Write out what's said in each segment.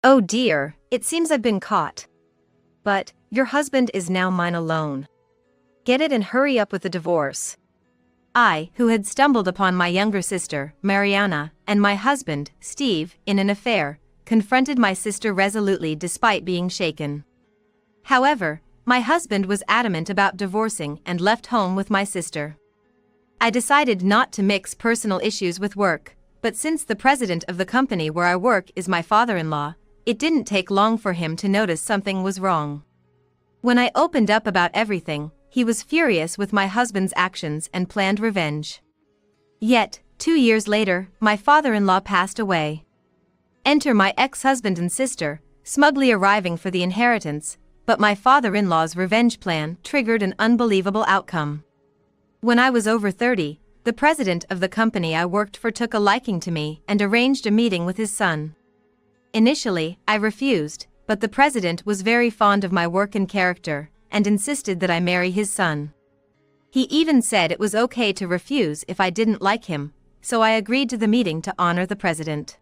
Oh dear, it seems I've been caught. But, your husband is now mine alone. Get it and hurry up with the divorce. I, who had stumbled upon my younger sister, Mariana, and my husband, Steve, in an affair, confronted my sister resolutely despite being shaken. However, my husband was adamant about divorcing and left home with my sister. I decided not to mix personal issues with work, but since the president of the company where I work is my father-in-law, it didn't take long for him to notice something was wrong. When I opened up about everything, he was furious with my husband's actions and planned revenge. Yet, 2 years later, my father-in-law passed away. Enter my ex-husband and sister, smugly arriving for the inheritance, but my father-in-law's revenge plan triggered an unbelievable outcome. When I was over 30, the president of the company I worked for took a liking to me and arranged a meeting with his son. Initially, I refused, but the president was very fond of my work and character, and insisted that I marry his son. He even said it was okay to refuse if I didn't like him, so I agreed to the meeting to honor the president.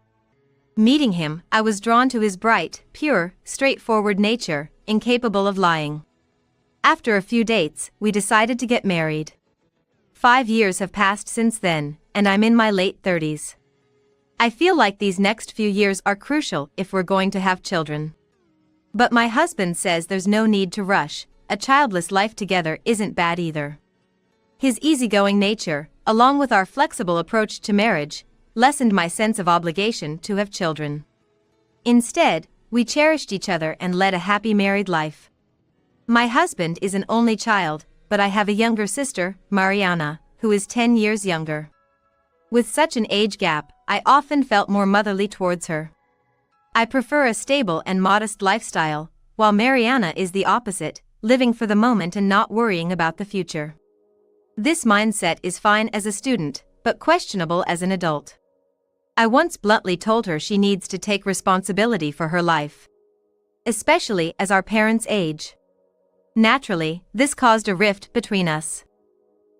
Meeting him, I was drawn to his bright, pure, straightforward nature, incapable of lying. After a few dates, we decided to get married. 5 years have passed since then, and I'm in my late 30s. I feel like these next few years are crucial if we're going to have children. But my husband says there's no need to rush. A childless life together isn't bad either. His easygoing nature, along with our flexible approach to marriage, lessened my sense of obligation to have children. Instead, we cherished each other and led a happy married life. My husband is an only child, but I have a younger sister, Mariana, who is 10 years younger. With such an age gap, I often felt more motherly towards her. I prefer a stable and modest lifestyle, while Mariana is the opposite, living for the moment and not worrying about the future. This mindset is fine as a student, but questionable as an adult. I once bluntly told her she needs to take responsibility for her life, especially as our parents age. Naturally, this caused a rift between us.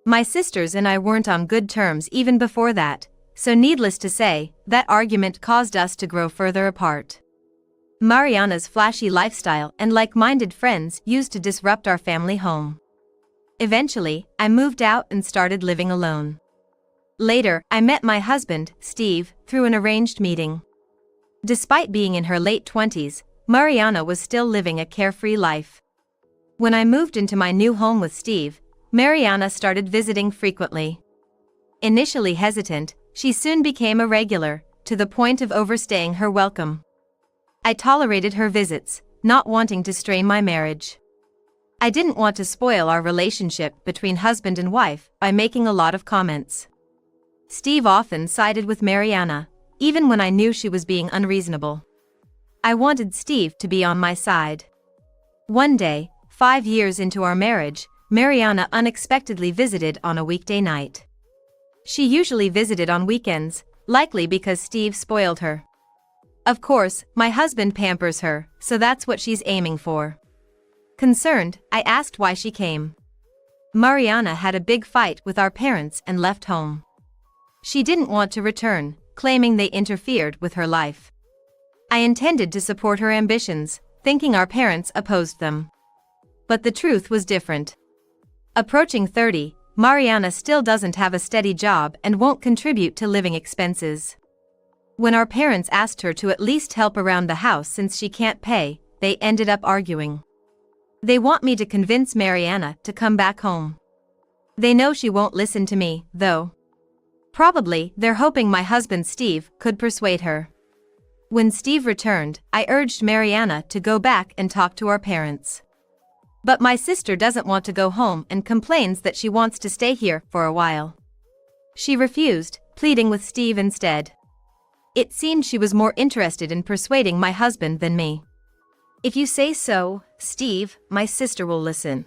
My sisters and I weren't on good terms even before that, so needless to say, that argument caused us to grow further apart. Mariana's flashy lifestyle and like-minded friends used to disrupt our family home. Eventually, I moved out and started living alone. Later, I met my husband, Steve, through an arranged meeting. Despite being in her late 20s, Mariana was still living a carefree life. When I moved into my new home with Steve, Mariana started visiting frequently. Initially hesitant, she soon became a regular, to the point of overstaying her welcome. I tolerated her visits, not wanting to strain my marriage. I didn't want to spoil our relationship between husband and wife by making a lot of comments. Steve often sided with Mariana, even when I knew she was being unreasonable. I wanted Steve to be on my side. One day, 5 years into our marriage, Mariana unexpectedly visited on a weekday night. She usually visited on weekends, likely because Steve spoiled her. Of course, my husband pampers her, so that's what she's aiming for. Concerned, I asked why she came. Mariana had a big fight with our parents and left home. She didn't want to return, claiming they interfered with her life. I intended to support her ambitions, thinking our parents opposed them. But the truth was different. Approaching 30, Mariana still doesn't have a steady job and won't contribute to living expenses. When our parents asked her to at least help around the house since she can't pay, they ended up arguing. They want me to convince Mariana to come back home. They know she won't listen to me, though. Probably, they're hoping my husband Steve could persuade her. When Steve returned, I urged Mariana to go back and talk to our parents. But my sister doesn't want to go home and complains that she wants to stay here for a while. She refused, pleading with Steve instead. It seemed she was more interested in persuading my husband than me. If you say so, Steve, my sister will listen.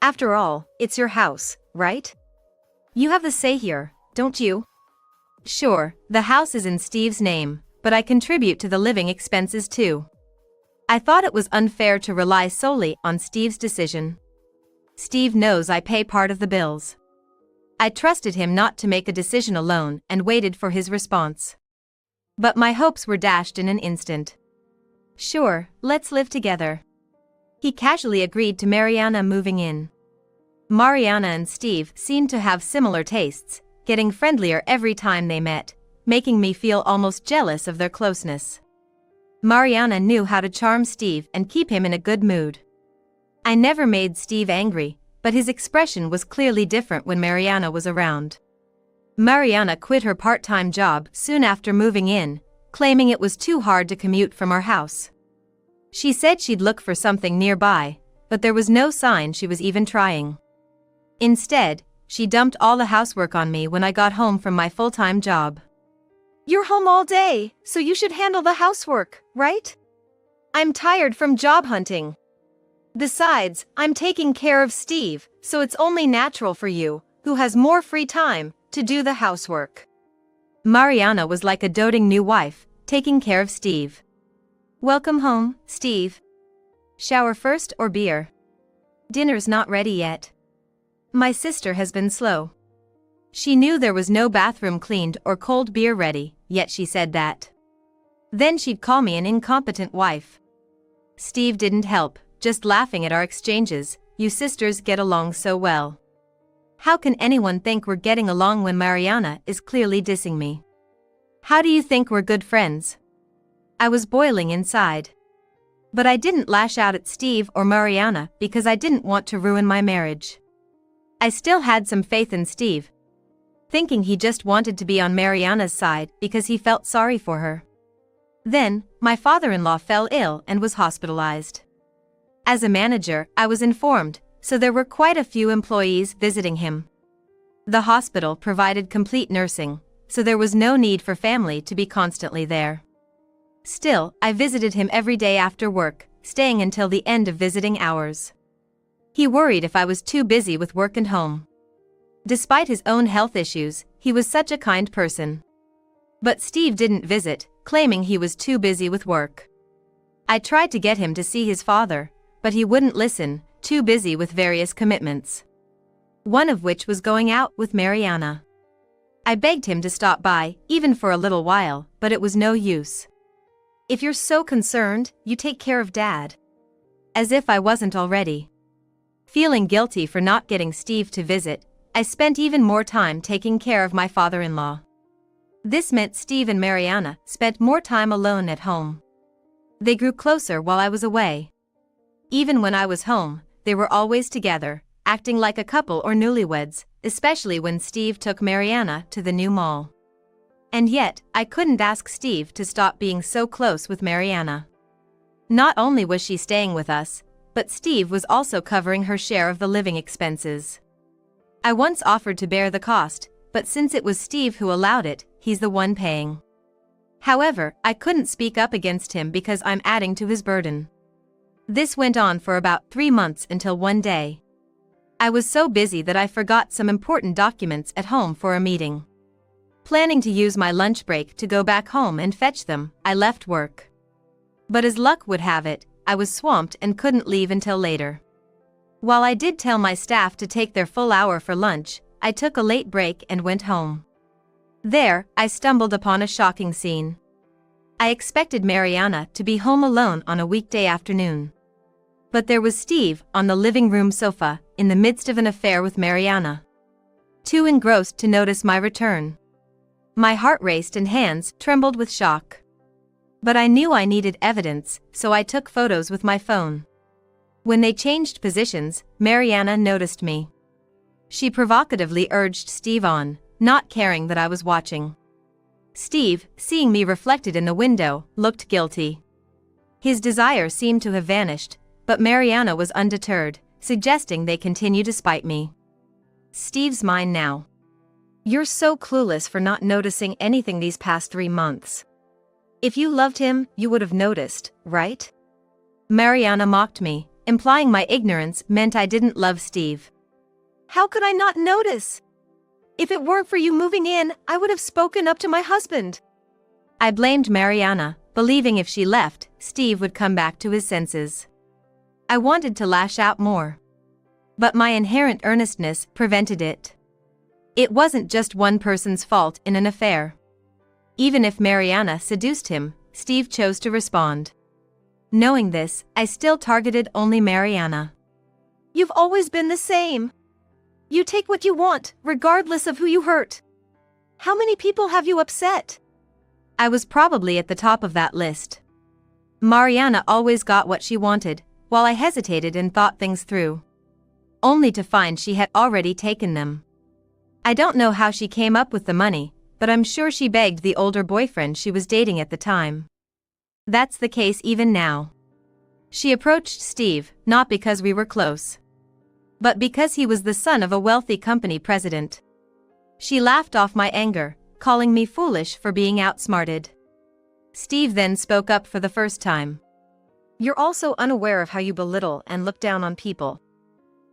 After all, it's your house, right? You have the say here, don't you? Sure, the house is in Steve's name, but I contribute to the living expenses too. I thought it was unfair to rely solely on Steve's decision. Steve knows I pay part of the bills. I trusted him not to make a decision alone and waited for his response. But my hopes were dashed in an instant. Sure, let's live together. He casually agreed to Mariana moving in. Mariana and Steve seemed to have similar tastes, getting friendlier every time they met, making me feel almost jealous of their closeness. Mariana knew how to charm Steve and keep him in a good mood. I never made Steve angry, but his expression was clearly different when Mariana was around. Mariana quit her part-time job soon after moving in, claiming it was too hard to commute from our house. She said she'd look for something nearby, but there was no sign she was even trying. Instead, she dumped all the housework on me when I got home from my full-time job. You're home all day, so you should handle the housework, right? I'm tired from job hunting. Besides, I'm taking care of Steve, so it's only natural for you, who has more free time, to do the housework. Mariana was like a doting new wife, taking care of Steve. Welcome home, Steve. Shower first or beer? Dinner's not ready yet. My sister has been slow. She knew there was no bathroom cleaned or cold beer ready, yet she said that. Then she'd call me an incompetent wife. Steve didn't help, just laughing at our exchanges. You sisters get along so well. How can anyone think we're getting along when Mariana is clearly dissing me? How do you think we're good friends? I was boiling inside. But I didn't lash out at Steve or Mariana because I didn't want to ruin my marriage. I still had some faith in Steve, thinking he just wanted to be on Mariana's side because he felt sorry for her. Then, my father-in-law fell ill and was hospitalized. As a manager, I was informed, so there were quite a few employees visiting him. The hospital provided complete nursing, so there was no need for family to be constantly there. Still, I visited him every day after work, staying until the end of visiting hours. He worried if I was too busy with work and home. Despite his own health issues, he was such a kind person. But Steve didn't visit, claiming he was too busy with work. I tried to get him to see his father, but he wouldn't listen, too busy with various commitments. One of which was going out with Mariana. I begged him to stop by, even for a little while, but it was no use. If you're so concerned, you take care of Dad. As if I wasn't already. Feeling guilty for not getting Steve to visit, I spent even more time taking care of my father-in-law. This meant Steve and Mariana spent more time alone at home. They grew closer while I was away. Even when I was home, they were always together, acting like a couple or newlyweds, especially when Steve took Mariana to the new mall. And yet, I couldn't ask Steve to stop being so close with Mariana. Not only was she staying with us, but Steve was also covering her share of the living expenses. I once offered to bear the cost, but since it was Steve who allowed it, he's the one paying. However, I couldn't speak up against him because I'm adding to his burden. This went on for about 3 months until one day. I was so busy that I forgot some important documents at home for a meeting. Planning to use my lunch break to go back home and fetch them, I left work. But as luck would have it, I was swamped and couldn't leave until later. While I did tell my staff to take their full hour for lunch, I took a late break and went home. There, I stumbled upon a shocking scene. I expected Mariana to be home alone on a weekday afternoon. But there was Steve on the living room sofa, in the midst of an affair with Mariana. Too engrossed to notice my return. My heart raced and hands trembled with shock. But I knew I needed evidence, so I took photos with my phone. When they changed positions, Mariana noticed me. She provocatively urged Steve on, not caring that I was watching. Steve, seeing me reflected in the window, looked guilty. His desire seemed to have vanished, but Mariana was undeterred, suggesting they continue to spite me. Steve's mine now. You're so clueless for not noticing anything these past 3 months. If you loved him, you would have noticed, right? Mariana mocked me, implying my ignorance meant I didn't love Steve. How could I not notice? If it weren't for you moving in, I would have spoken up to my husband. I blamed Mariana, believing if she left, Steve would come back to his senses. I wanted to lash out more. But my inherent earnestness prevented it. It wasn't just one person's fault in an affair. Even if Mariana seduced him, Steve chose to respond. Knowing this, I still targeted only Mariana. You've always been the same. You take what you want, regardless of who you hurt. How many people have you upset? I was probably at the top of that list. Mariana always got what she wanted, while I hesitated and thought things through. Only to find she had already taken them. I don't know how she came up with the money, but I'm sure she begged the older boyfriend she was dating at the time. That's the case even now. She approached Steve, not because we were close, but because he was the son of a wealthy company president. She laughed off my anger, calling me foolish for being outsmarted. Steve then spoke up for the first time. You're also unaware of how you belittle and look down on people.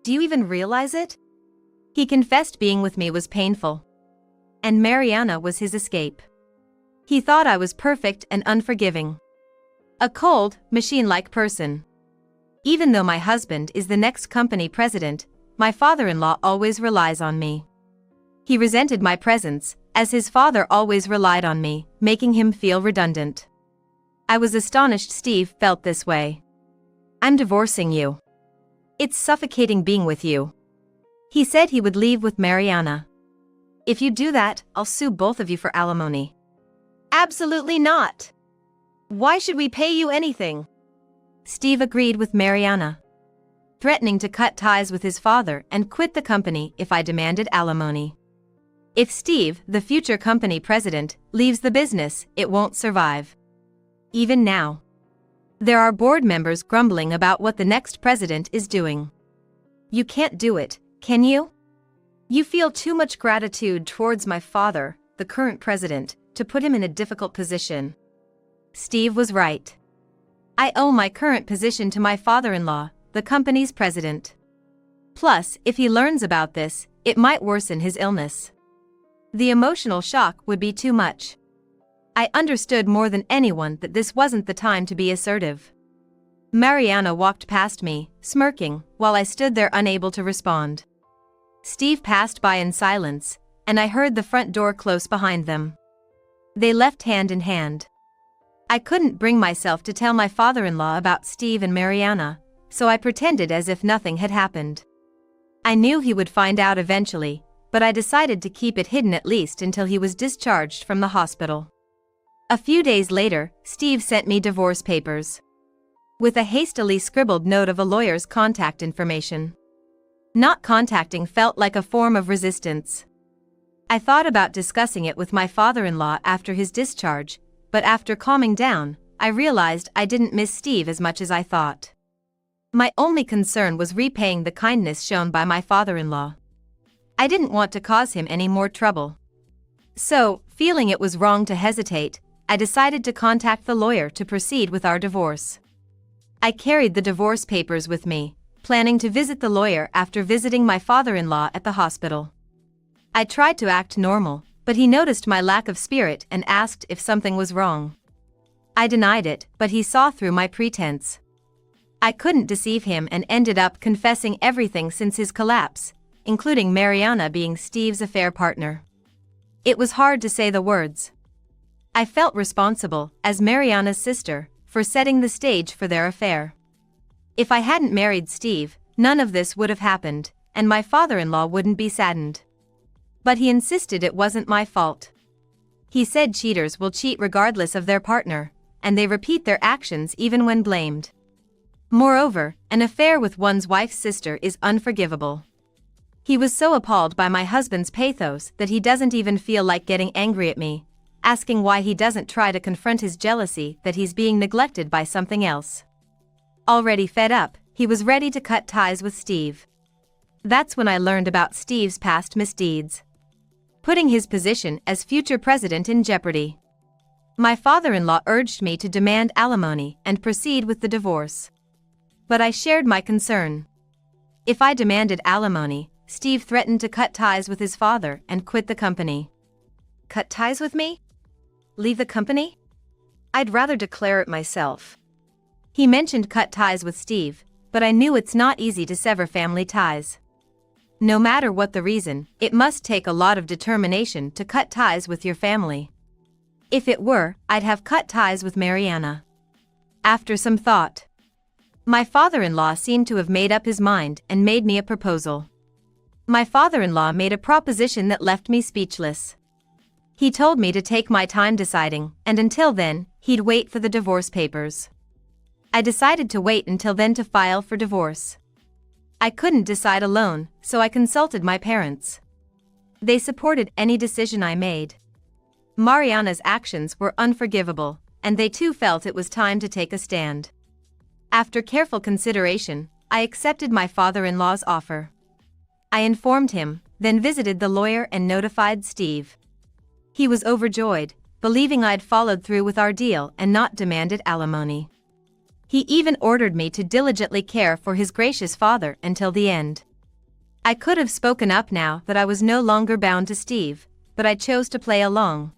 Do you even realize it? He confessed being with me was painful. And Mariana was his escape. He thought I was perfect and unforgiving. A cold, machine-like person. Even though my husband is the next company president, my father-in-law always relies on me. He resented my presence, as his father always relied on me, making him feel redundant. I was astonished Steve felt this way. I'm divorcing you. It's suffocating being with you. He said he would leave with Mariana. If you do that, I'll sue both of you for alimony. Absolutely not. Why should we pay you anything? Steve agreed with Mariana, threatening to cut ties with his father and quit the company if I demanded alimony. If Steve, the future company president, leaves the business, it won't survive. Even now, there are board members grumbling about what the next president is doing. You can't do it, can you? You feel too much gratitude towards my father, the current president, to put him in a difficult position. Steve was right. I owe my current position to my father-in-law, the company's president. Plus, if he learns about this, it might worsen his illness. The emotional shock would be too much. I understood more than anyone that this wasn't the time to be assertive. Mariana walked past me, smirking, while I stood there unable to respond. Steve passed by in silence, and I heard the front door close behind them. They left hand in hand. I couldn't bring myself to tell my father-in-law about Steve and Mariana, so I pretended as if nothing had happened. I knew he would find out eventually, but I decided to keep it hidden at least until he was discharged from the hospital. A few days later, Steve sent me divorce papers, with a hastily scribbled note of a lawyer's contact information. Not contacting felt like a form of resistance. I thought about discussing it with my father-in-law after his discharge, but after calming down, I realized I didn't miss Steve as much as I thought. My only concern was repaying the kindness shown by my father-in-law. I didn't want to cause him any more trouble. So, feeling it was wrong to hesitate, I decided to contact the lawyer to proceed with our divorce. I carried the divorce papers with me, planning to visit the lawyer after visiting my father-in-law at the hospital. I tried to act normal, but he noticed my lack of spirit and asked if something was wrong. I denied it, but he saw through my pretense. I couldn't deceive him and ended up confessing everything since his collapse, including Mariana being Steve's affair partner. It was hard to say the words. I felt responsible, as Mariana's sister, for setting the stage for their affair. If I hadn't married Steve, none of this would have happened, and my father-in-law wouldn't be saddened. But he insisted it wasn't my fault. He said cheaters will cheat regardless of their partner, and they repeat their actions even when blamed. Moreover, an affair with one's wife's sister is unforgivable. He was so appalled by my husband's pathos that he doesn't even feel like getting angry at me, asking why he doesn't try to confront his jealousy that he's being neglected by something else. Already fed up, he was ready to cut ties with Steve. That's when I learned about Steve's past misdeeds, putting his position as future president in jeopardy. My father-in-law urged me to demand alimony and proceed with the divorce. But I shared my concern. If I demanded alimony, Steve threatened to cut ties with his father and quit the company. Cut ties with me? Leave the company? I'd rather declare it myself. He mentioned cut ties with Steve, but I knew it's not easy to sever family ties. No matter what the reason, it must take a lot of determination to cut ties with your family. If it were, I'd have cut ties with Mariana. After some thought, my father-in-law seemed to have made up his mind and made me a proposal. My father-in-law made a proposition that left me speechless. He told me to take my time deciding, and until then, he'd wait for the divorce papers. I decided to wait until then to file for divorce. I couldn't decide alone, so I consulted my parents. They supported any decision I made. Mariana's actions were unforgivable, and they too felt it was time to take a stand. After careful consideration, I accepted my father-in-law's offer. I informed him, then visited the lawyer and notified Steve. He was overjoyed, believing I'd followed through with our deal and not demanded alimony. He even ordered me to diligently care for his gracious father until the end. I could have spoken up now that I was no longer bound to Steve, but I chose to play along,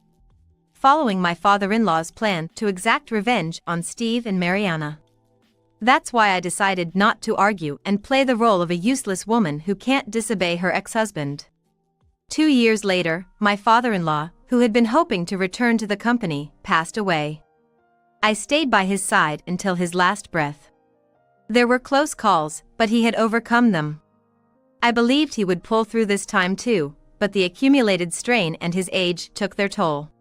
following my father-in-law's plan to exact revenge on Steve and Mariana. That's why I decided not to argue and play the role of a useless woman who can't disobey her ex-husband. 2 years later, my father-in-law, who had been hoping to return to the company, passed away. I stayed by his side until his last breath. There were close calls, but he had overcome them. I believed he would pull through this time too, but the accumulated strain and his age took their toll.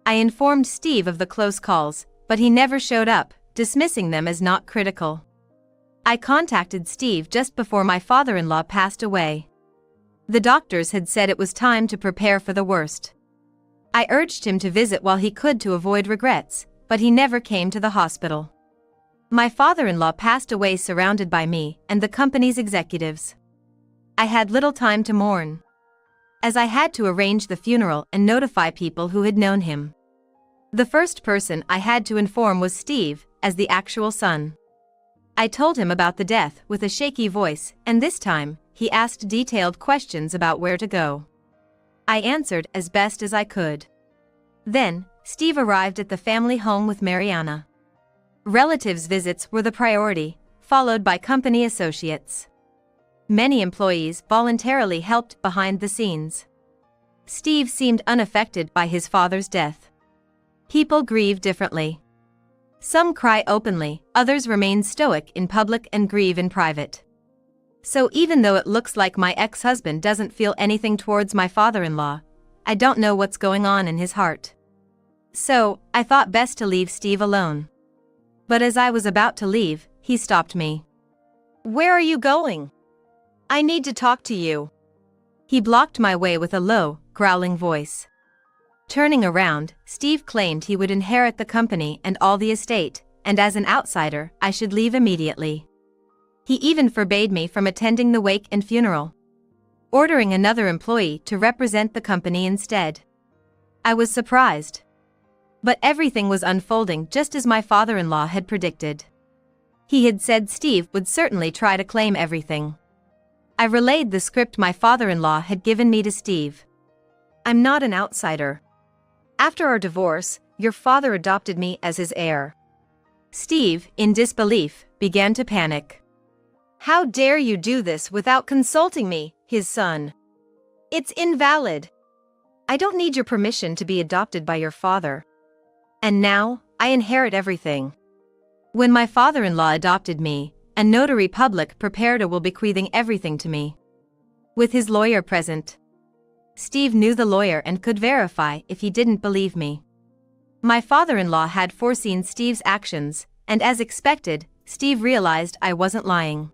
I informed Steve of the close calls, but he never showed up, dismissing them as not critical. I contacted Steve just before my father-in-law passed away. The doctors had said it was time to prepare for the worst. I urged him to visit while he could to avoid regrets, but he never came to the hospital. My father-in-law passed away surrounded by me and the company's executives. I had little time to mourn, as I had to arrange the funeral and notify people who had known him. The first person I had to inform was Steve, as the actual son. I told him about the death with a shaky voice, and this time, he asked detailed questions about where to go. I answered as best as I could. Then, Steve arrived at the family home with Mariana. Relatives' visits were the priority, followed by company associates. Many employees voluntarily helped behind the scenes. Steve seemed unaffected by his father's death. People grieve differently. Some cry openly, others remain stoic in public and grieve in private. So even though it looks like my ex-husband doesn't feel anything towards my father-in-law, I don't know what's going on in his heart. So, I thought best to leave Steve alone. But as I was about to leave, he stopped me. "Where are you going? I need to talk to you." He blocked my way with a low, growling voice. Turning around, Steve claimed he would inherit the company and all the estate, and as an outsider, I should leave immediately. He even forbade me from attending the wake and funeral, ordering another employee to represent the company instead. I was surprised. But everything was unfolding just as my father-in-law had predicted. He had said Steve would certainly try to claim everything. I relayed the script my father-in-law had given me to Steve. "I'm not an outsider. After our divorce, your father adopted me as his heir." Steve, in disbelief, began to panic. "How dare you do this without consulting me, his son? It's invalid. I don't need your permission to be adopted by your father. And now, I inherit everything." When my father-in-law adopted me, a notary public prepared a will bequeathing everything to me, with his lawyer present. Steve knew the lawyer and could verify if he didn't believe me. My father-in-law had foreseen Steve's actions, and as expected, Steve realized I wasn't lying.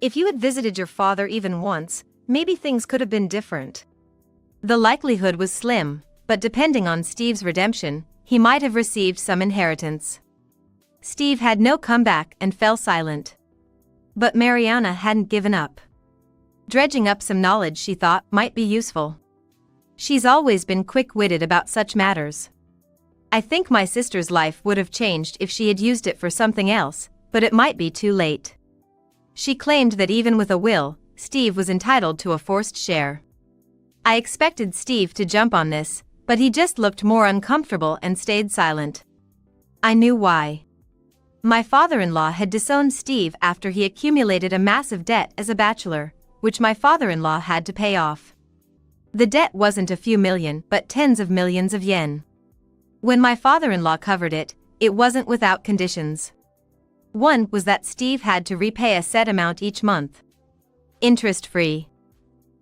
"If you had visited your father even once, maybe things could have been different." The likelihood was slim, but depending on Steve's redemption, he might have received some inheritance. Steve had no comeback and fell silent. But Mariana hadn't given up. Dredging up some knowledge she thought might be useful. She's always been quick-witted about such matters. I think my sister's life would have changed if she had used it for something else, but it might be too late. She claimed that even with a will, Steve was entitled to a forced share. I expected Steve to jump on this, but he just looked more uncomfortable and stayed silent. I knew why. My father-in-law had disowned Steve after he accumulated a massive debt as a bachelor, which my father-in-law had to pay off. The debt wasn't a few million, but tens of millions of yen. When my father-in-law covered it, it wasn't without conditions. One was that Steve had to repay a set amount each month, interest-free.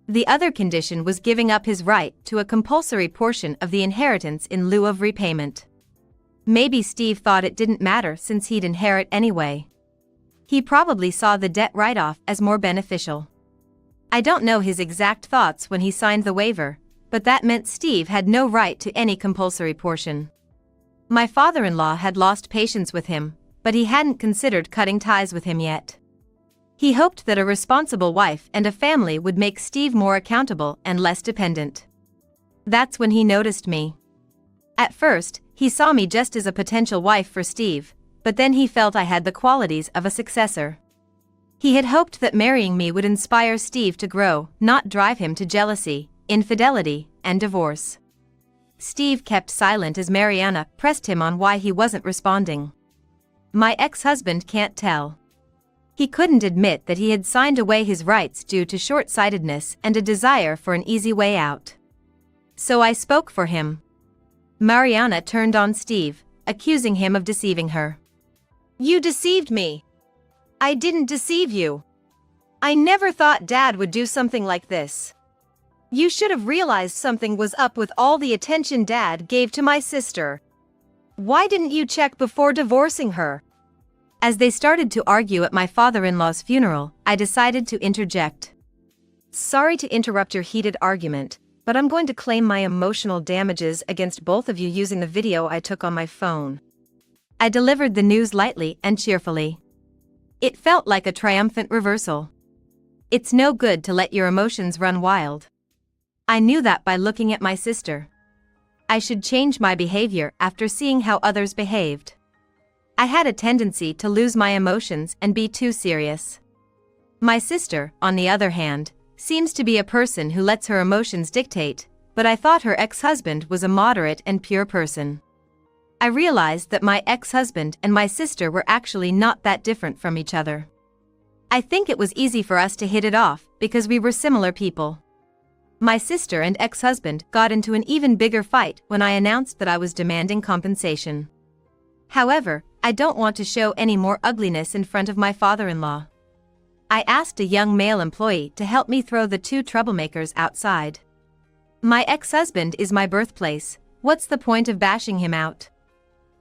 The other condition was giving up his right to a compulsory portion of the inheritance in lieu of repayment. Maybe Steve thought it didn't matter since he'd inherit anyway. He probably saw the debt write-off as more beneficial. I don't know his exact thoughts when he signed the waiver, but that meant Steve had no right to any compulsory portion. My father-in-law had lost patience with him, but he hadn't considered cutting ties with him yet. He hoped that a responsible wife and a family would make Steve more accountable and less dependent. That's when he noticed me. At first, he saw me just as a potential wife for Steve, but then he felt I had the qualities of a successor. He had hoped that marrying me would inspire Steve to grow, not drive him to jealousy, infidelity, and divorce. Steve kept silent as Mariana pressed him on why he wasn't responding. My ex-husband can't tell. He couldn't admit that he had signed away his rights due to short-sightedness and a desire for an easy way out. So I spoke for him. Mariana turned on Steve, accusing him of deceiving her. "You deceived me. I didn't deceive you. I never thought Dad would do something like this. You should have realized something was up with all the attention Dad gave to my sister. Why didn't you check before divorcing her?" As they started to argue at my father-in-law's funeral, I decided to interject. "Sorry to interrupt your heated argument, but I'm going to claim my emotional damages against both of you using the video I took on my phone." I delivered the news lightly and cheerfully. It felt like a triumphant reversal. It's no good to let your emotions run wild. I knew that by looking at my sister. I should change my behavior after seeing how others behaved. I had a tendency to lose my emotions and be too serious. My sister, on the other hand, seems to be a person who lets her emotions dictate, but I thought her ex-husband was a moderate and pure person. I realized that my ex-husband and my sister were actually not that different from each other. I think it was easy for us to hit it off because we were similar people. My sister and ex-husband got into an even bigger fight when I announced that I was demanding compensation. However, I don't want to show any more ugliness in front of my father-in-law. I asked a young male employee to help me throw the two troublemakers outside. My ex-husband is my birthplace, what's the point of bashing him out?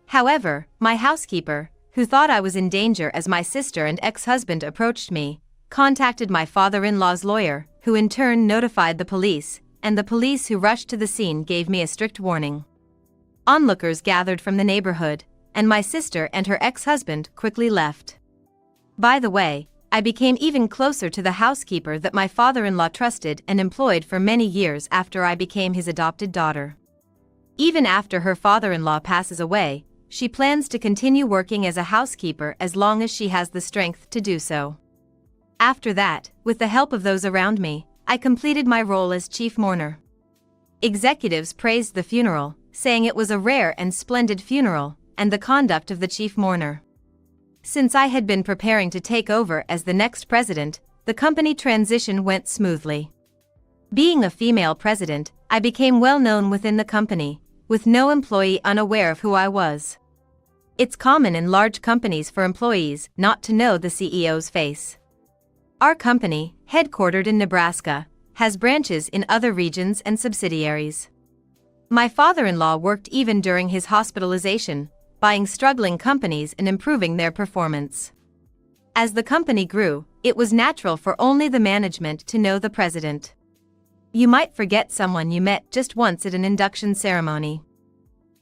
However, my housekeeper, who thought I was in danger as my sister and ex-husband approached me, contacted my father-in-law's lawyer, who in turn notified the police, and the police who rushed to the scene gave me a strict warning. Onlookers gathered from the neighborhood, and my sister and her ex-husband quickly left. By the way, I became even closer to the housekeeper that my father-in-law trusted and employed for many years after I became his adopted daughter. Even after her father-in-law passes away, she plans to continue working as a housekeeper as long as she has the strength to do so. After that, with the help of those around me, I completed my role as chief mourner. Executives praised the funeral, saying it was a rare and splendid funeral, and the conduct of the chief mourner. Since I had been preparing to take over as the next president, the company transition went smoothly. Being a female president, I became well known within the company, with no employee unaware of who I was. It's common in large companies for employees not to know the CEO's face. Our company, headquartered in Nebraska, has branches in other regions and subsidiaries. My father-in-law worked even during his hospitalization, buying struggling companies and improving their performance. As the company grew, it was natural for only the management to know the president. You might forget someone you met just once at an induction ceremony.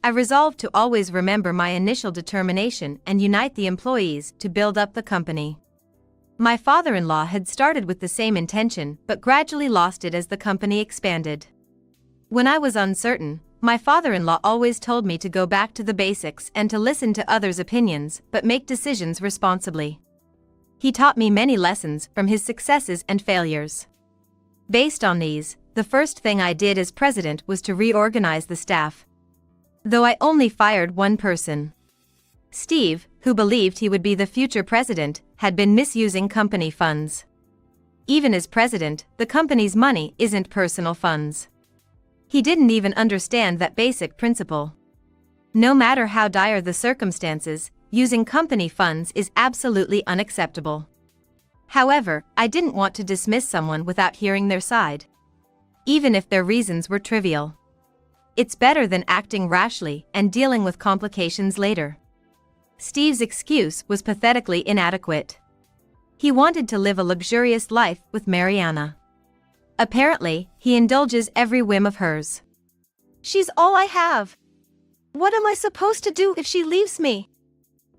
I resolved to always remember my initial determination and unite the employees to build up the company. My father-in-law had started with the same intention but gradually lost it as the company expanded. When I was uncertain, my father-in-law always told me to go back to the basics and to listen to others' opinions but make decisions responsibly. He taught me many lessons from his successes and failures. Based on these, the first thing I did as president was to reorganize the staff. Though I only fired one person. Steve, who believed he would be the future president, had been misusing company funds. Even as president, the company's money isn't personal funds. He didn't even understand that basic principle. No matter how dire the circumstances, using company funds is absolutely unacceptable. However, I didn't want to dismiss someone without hearing their side, even if their reasons were trivial. It's better than acting rashly and dealing with complications later. Steve's excuse was pathetically inadequate. He wanted to live a luxurious life with Mariana. Apparently, he indulges every whim of hers. She's all I have. What am I supposed to do if she leaves me?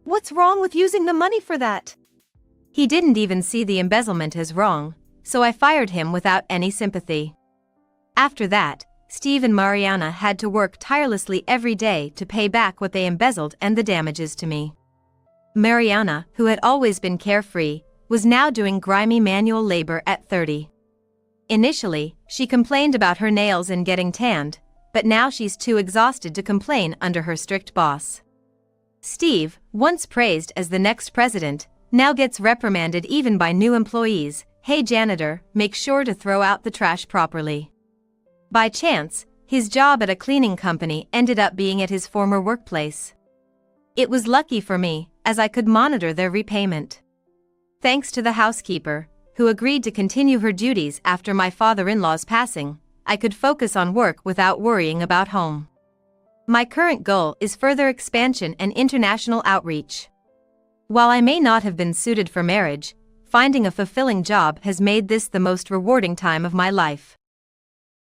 What's wrong with using the money for that? He didn't even see the embezzlement as wrong, so I fired him without any sympathy. After that, Steve and Mariana had to work tirelessly every day to pay back what they embezzled and the damages to me. Mariana, who had always been carefree, was now doing grimy manual labor at 30. Initially, she complained about her nails and getting tanned, but now she's too exhausted to complain under her strict boss. Steve, once praised as the next president, now gets reprimanded even by new employees. Hey janitor, make sure to throw out the trash properly. By chance, his job at a cleaning company ended up being at his former workplace. It was lucky for me, as I could monitor their repayment. Thanks to the housekeeper, who agreed to continue her duties after my father-in-law's passing, I could focus on work without worrying about home. My current goal is further expansion and international outreach. While I may not have been suited for marriage, finding a fulfilling job has made this the most rewarding time of my life.